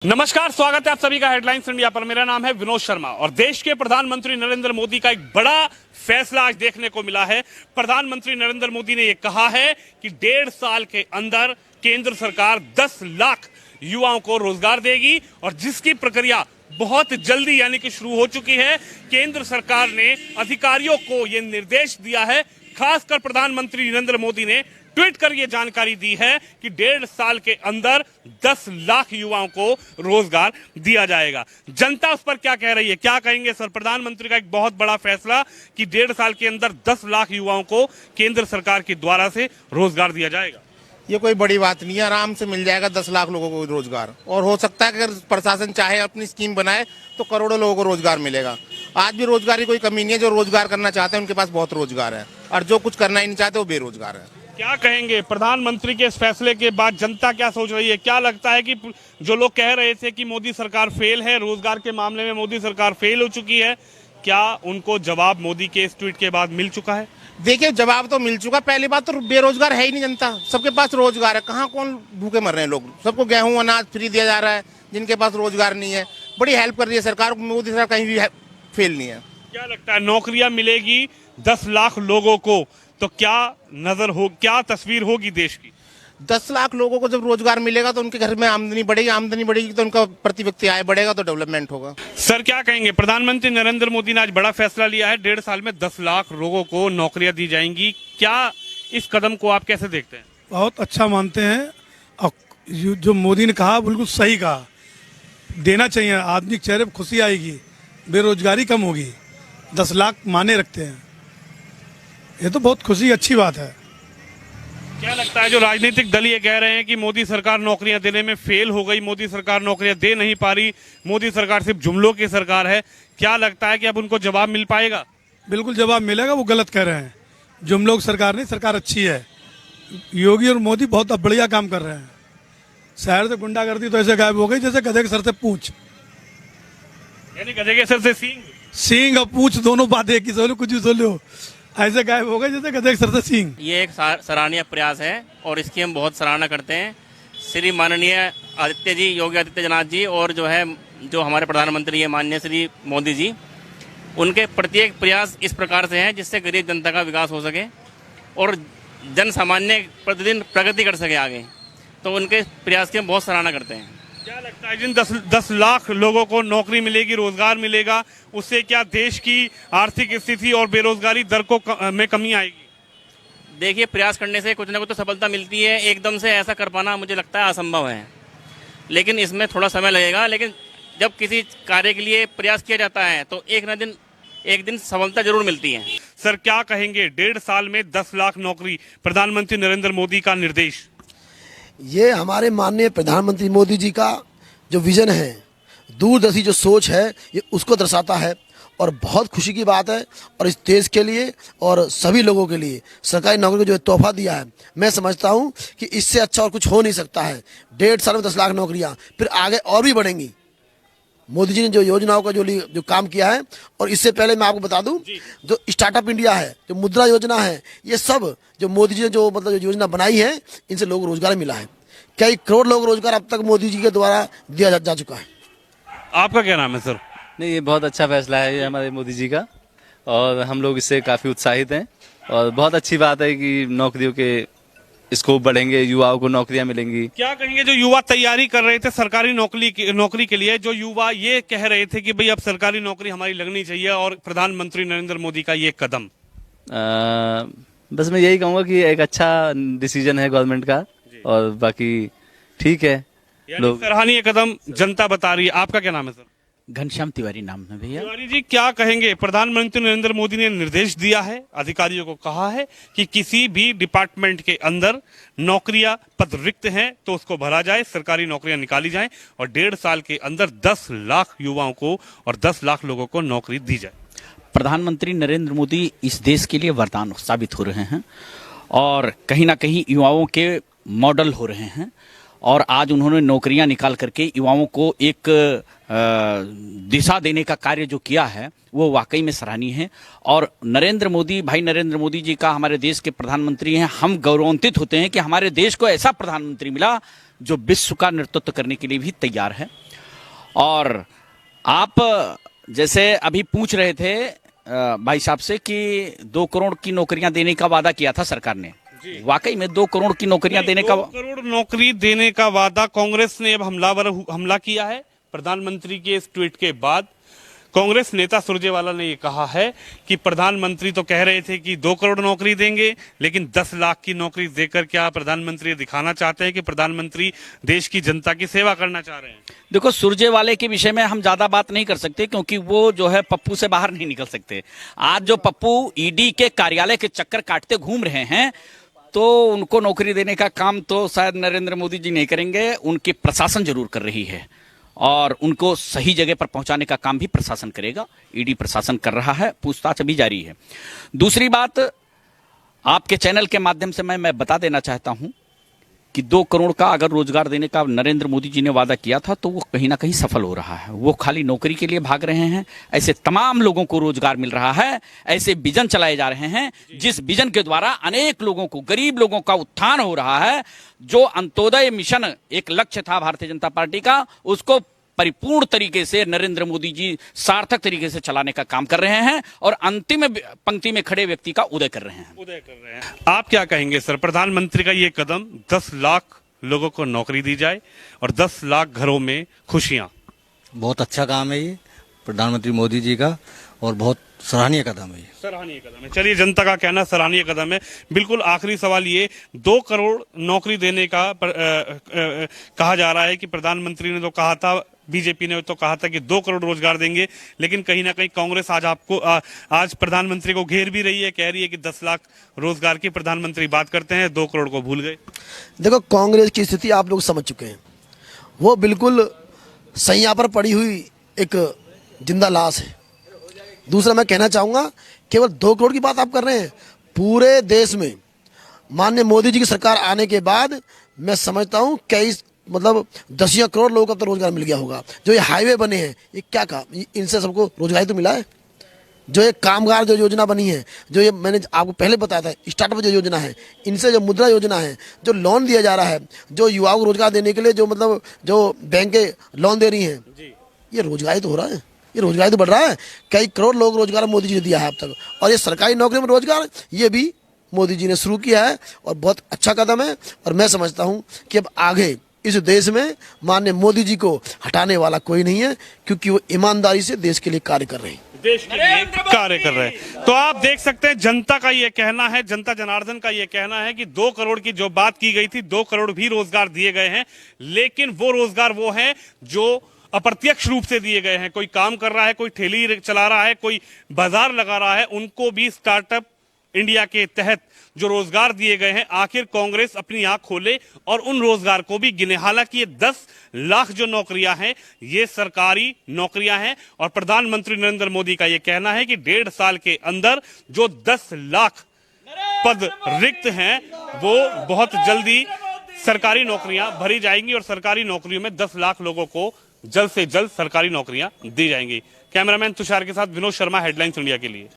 नमस्कार, स्वागत है आप सभी का हेडलाइंस इंडिया पर। मेरा नाम है विनोद शर्मा और देश के प्रधानमंत्री नरेंद्र मोदी का एक बड़ा फैसला आज देखने को मिला है। प्रधानमंत्री नरेंद्र मोदी ने यह कहा है कि 1.5 साल के अंदर केंद्र सरकार 10 लाख युवाओं को रोजगार देगी और जिसकी प्रक्रिया बहुत जल्दी यानी कि शुरू हो चुकी है। केंद्र सरकार ने अधिकारियों को यह निर्देश दिया है, खासकर प्रधानमंत्री नरेंद्र मोदी ने ट्वीट कर यह जानकारी दी है कि 1.5 साल के अंदर 10 लाख युवाओं को रोजगार दिया जाएगा। जनता उस पर क्या कह रही है, क्या कहेंगे सर? प्रधानमंत्री का एक बहुत बड़ा फैसला कि 1.5 साल के अंदर 10 लाख युवाओं को केंद्र सरकार के द्वारा से रोजगार दिया जाएगा। ये कोई बड़ी बात नहीं है, आराम से मिल जाएगा 10 लाख लोगों को रोजगार। और हो सकता है कि अगर प्रशासन चाहे अपनी स्कीम बनाए तो करोड़ों लोगों को रोजगार मिलेगा। आज भी रोजगार की कोई कमी नहीं है। जो रोजगार करना चाहते हैं उनके पास बहुत रोजगार है और जो कुछ करना ही नहीं चाहते वो बेरोजगार है। क्या कहेंगे प्रधानमंत्री के इस फैसले के बाद जनता क्या सोच रही है? क्या लगता है कि जो लोग कह रहे थे कि मोदी सरकार फेल है, रोजगार के मामले में मोदी सरकार फेल हो चुकी है, क्या उनको जवाब मोदी के इस ट्वीट के बाद मिल चुका है? देखिए, जवाब तो मिल चुका। पहली बात तो बेरोजगार है ही नहीं जनता, सबके पास रोजगार है। कहाँ कौन भूखे मर रहे हैं लोग? सबको गेहूं अनाज फ्री दिया जा रहा है। जिनके पास रोजगार नहीं है बड़ी हेल्प कर रही है सरकार। मोदी सरकार कहीं भी फेल नहीं है। क्या लगता है नौकरियां मिलेगी 10 लाख लोगों को तो क्या तस्वीर होगी देश की? 10 लाख लोगों को जब रोजगार मिलेगा तो उनके घर में आमदनी बढ़ेगी तो उनका प्रति व्यक्ति आय बढ़ेगा तो डेवलपमेंट होगा। सर, क्या कहेंगे? प्रधानमंत्री नरेंद्र मोदी ने आज बड़ा फैसला लिया है, 1.5 साल में 10 लाख लोगों को नौकरियां दी जाएंगी। क्या इस कदम को आप कैसे देखते हैं? बहुत अच्छा मानते हैं और जो मोदी ने कहा बिल्कुल सही कहा। देना चाहिए, आदमी के चेहरे पर खुशी आएगी, बेरोजगारी कम होगी। 10 लाख माने रखते हैं, ये तो बहुत खुशी अच्छी बात है। क्या लगता है जो राजनीतिक दल ये कह रहे हैं कि मोदी सरकार नौकरियां देने में फेल हो गई, मोदी सरकार नौकरियां दे नहीं पा रही, मोदी सरकार सिर्फ जुमलों की सरकार है, क्या लगता है कि अब उनको जवाब मिल पाएगा? बिल्कुल जवाब मिलेगा। वो गलत कह रहे हैं। जुमलों की सरकार नहीं, सरकार अच्छी है। योगी और मोदी बहुत बढ़िया काम कर रहे हैं। शहर से गुंडागर्दी तो ऐसे गायब हो गई जैसे गधे के सर से पूंछ। यानी गधे के सर से सींग? सींग और पूंछ दोनों बात एक ही सोलो, कुछ भी सोलो, ऐसे गायब हो गए जैसे गधे के सर से सींग। ये एक सराहनीय प्रयास है और इसकी हम बहुत सराहना करते हैं। श्री माननीय आदित्य जी, योगी आदित्यनाथ जी और जो हमारे प्रधानमंत्री है माननीय श्री मोदी जी, उनके प्रत्येक प्रयास इस प्रकार से हैं जिससे गरीब जनता का विकास हो सके और जन सामान्य प्रतिदिन प्रगति कर सके आगे। तो उनके प्रयास की हम बहुत सराहना करते हैं। क्या लगता है जिन 10 लाख लोगों को नौकरी मिलेगी, रोजगार मिलेगा, उससे क्या देश की आर्थिक स्थिति और बेरोजगारी दर में कमी आएगी? देखिए, प्रयास करने से कुछ ना कुछ तो सफलता मिलती है। एकदम से ऐसा कर पाना मुझे लगता है असंभव है, लेकिन इसमें थोड़ा समय लगेगा। लेकिन जब किसी कार्य के लिए प्रयास किया जाता है तो एक दिन सफलता जरूर मिलती है। सर, क्या कहेंगे? 1.5 साल में 10 लाख नौकरी, प्रधानमंत्री नरेंद्र मोदी का निर्देश। ये हमारे माननीय प्रधानमंत्री मोदी जी का जो विजन है, दूरदर्शी जो सोच है, ये उसको दर्शाता है और बहुत खुशी की बात है। और इस देश के लिए और सभी लोगों के लिए सरकारी नौकरी को जो तोहफा दिया है, मैं समझता हूँ कि इससे अच्छा और कुछ हो नहीं सकता है। 1.5 साल में 10 लाख नौकरियाँ, फिर आगे और भी बढ़ेंगी। मोदी जी ने जो योजनाओं का जो काम किया है, और इससे पहले मैं आपको बता दूं, जो स्टार्टअप इंडिया है, जो मुद्रा योजना है, ये सब जो मोदी जी ने जो योजना बनाई है, इनसे लोगों को रोजगार मिला है। कई करोड़ लोगों को रोजगार अब तक मोदी जी के द्वारा दिया जा चुका है। आपका क्या नाम है सर? नहीं, ये बहुत अच्छा फैसला है ये हमारे मोदी जी का और हम लोग इससे काफ़ी उत्साहित हैं। और बहुत अच्छी बात है कि नौकरियों के स्कोप बढ़ेंगे, युवाओं को नौकरियां मिलेंगी। क्या कहेंगे जो युवा तैयारी कर रहे थे सरकारी नौकरी के लिए, जो युवा ये कह रहे थे कि भाई अब सरकारी नौकरी हमारी लगनी चाहिए, और प्रधानमंत्री नरेंद्र मोदी का ये कदम? बस मैं यही कहूँगा कि एक अच्छा डिसीजन है गवर्नमेंट का और बाकी ठीक है। लोग सराहनीय कदम जनता बता रही है। आपका क्या नाम है सर? घनश्याम तिवारी नाम है भैया। तिवारी जी, क्या कहेंगे? प्रधानमंत्री नरेंद्र मोदी ने निर्देश दिया है, अधिकारियों को कहा है कि किसी भी डिपार्टमेंट के अंदर नौकरियां पद रिक्त हैं तो उसको भरा जाए, सरकारी नौकरियां निकाली जाएं और 1.5 साल के अंदर 10 लाख युवाओं को और 10 लाख लोगों को नौकरी दी जाए। प्रधानमंत्री नरेंद्र मोदी इस देश के लिए वरदान साबित हो रहे हैं और कहीं ना कहीं युवाओं के मॉडल हो रहे हैं। और आज उन्होंने नौकरियां निकाल करके युवाओं को एक दिशा देने का कार्य जो किया है वो वाकई में सराहनीय है। और भाई नरेंद्र मोदी जी का हमारे देश के प्रधानमंत्री हैं। हम गौरवान्वित होते हैं कि हमारे देश को ऐसा प्रधानमंत्री मिला जो विश्व का नेतृत्व करने के लिए भी तैयार है। और आप जैसे अभी पूछ रहे थे भाई साहब से कि 2 करोड़ की नौकरियां देने का वादा किया था सरकार ने। वाकई में 2 करोड़ की नौकरियां देने का 2 करोड़ नौकरी देने का वादा कांग्रेस ने अब हमला किया है। प्रधानमंत्री के इस ट्वीट के बाद कांग्रेस नेता सुरजेवाला ने ये कहा है कि प्रधानमंत्री तो कह रहे थे कि 2 करोड़ नौकरी देंगे, लेकिन 10 लाख की नौकरी देकर क्या प्रधानमंत्री दिखाना चाहते हैं कि प्रधानमंत्री देश की जनता की सेवा करना चाह रहे हैं? देखो, सुरजेवाले के विषय में हम ज्यादा बात नहीं कर सकते क्योंकि वो जो है पप्पू से बाहर नहीं निकल सकते। आज जो पप्पू ईडी के कार्यालय के चक्कर काटते घूम रहे हैं, तो उनको नौकरी देने का काम तो शायद नरेंद्र मोदी जी नहीं करेंगे, उनकी प्रशासन जरूर कर रही है और उनको सही जगह पर पहुंचाने का काम भी प्रशासन करेगा। ईडी प्रशासन कर रहा है, पूछताछ अभी जारी है। दूसरी बात, आपके चैनल के माध्यम से मैं बता देना चाहता हूं कि 2 करोड़ का अगर रोजगार देने का नरेंद्र मोदी जी ने वादा किया था तो वो कहीं ना कहीं सफल हो रहा है। वो खाली नौकरी के लिए भाग रहे हैं, ऐसे तमाम लोगों को रोजगार मिल रहा है, ऐसे विजन चलाए जा रहे हैं जिस विजन के द्वारा अनेक लोगों को, गरीब लोगों का उत्थान हो रहा है। जो अंत्योदय मिशन एक लक्ष्य था भारतीय जनता पार्टी का, उसको परिपूर्ण तरीके से नरेंद्र मोदी जी सार्थक तरीके से चलाने का काम कर रहे हैं और अंतिम पंक्ति में खड़े व्यक्ति का उदय कर रहे हैं। आप क्या कहेंगे सर, प्रधानमंत्री का ये कदम 10 लाख लोगों को नौकरी दी जाए और 10 लाख घरों में खुशियां? बहुत अच्छा काम है ये प्रधानमंत्री मोदी जी का और बहुत सराहनीय कदम है। सराहनीय कदम है। चलिए, जनता का कहना सराहनीय कदम है। बिल्कुल आखिरी सवाल ये, 2 करोड़ नौकरी देने का कहा जा रहा है कि प्रधानमंत्री ने तो कहा था, बीजेपी ने तो कहा था कि 2 करोड़ रोजगार देंगे, लेकिन कहीं ना कहीं कांग्रेस आज प्रधानमंत्री को घेर भी रही है, कह रही है कि 10 लाख रोजगार की प्रधानमंत्री बात करते हैं, 2 करोड़ को भूल गए। देखो, कांग्रेस की स्थिति आप लोग समझ चुके हैं। वो बिल्कुल सैया पर पड़ी हुई एक जिंदा लाश है। दूसरा मैं कहना चाहूंगा, केवल 2 करोड़ की बात आप कर रहे हैं, पूरे देश में माननीय मोदी जी की सरकार आने के बाद मैं समझता हूं कई दसियों करोड़ लोगों को तो रोजगार मिल गया होगा। जो ये हाईवे बने हैं, ये क्या कहा, इनसे सबको रोजगार तो मिला है। जो ये कामगार जो योजना बनी है, जो ये मैंने आपको पहले बताया था, स्टार्टअप जो योजना है, इनसे जो मुद्रा योजना है, जो लोन दिया जा रहा है, जो युवाओं को रोजगार देने के लिए जो बैंकें लोन दे रही हैं, ये रोजगार तो हो रहा है, ये रोजगार तो बढ़ रहा है। कई करोड़ लोग रोजगार मोदी जी ने दिया है अब तक। और ये सरकारी नौकरी में रोजगार, ये भी मोदी जी ने शुरू किया है और बहुत अच्छा कदम है। और मैं समझता हूँ कि अब आगे इस देश में माननीय मोदी जी को हटाने वाला कोई नहीं है, क्योंकि वो ईमानदारी से देश के लिए कार्य कर रहे हैं, देश के लिए कार्य कर रहे हैं। तो आप देख सकते हैं, जनता का ये कहना है, जनता जनार्दन का ये कहना है कि 2 करोड़ की जो बात की गई थी, 2 करोड़ भी रोजगार दिए गए हैं, लेकिन वो रोजगार वो है जो अप्रत्यक्ष रूप से दिए गए हैं। कोई काम कर रहा है, कोई ठेली चला रहा है, कोई बाजार लगा रहा है, उनको भी स्टार्टअप इंडिया के तहत जो रोजगार दिए गए हैं, आखिर कांग्रेस अपनी आंख खोले और उन रोजगार को भी गिने। हालांकि ये 10 लाख जो नौकरियां हैं, ये सरकारी नौकरियां हैं और प्रधानमंत्री नरेंद्र मोदी का ये कहना है कि 1.5 साल के अंदर जो 10 लाख पद रिक्त हैं, वो बहुत जल्दी सरकारी नौकरियां भरी जाएंगी और सरकारी नौकरियों में 10 लाख लोगों को जल्द से जल्द सरकारी नौकरियां दी जाएंगी। कैमरामैन तुषार के साथ विनोद शर्मा, हेडलाइंस इंडिया के लिए।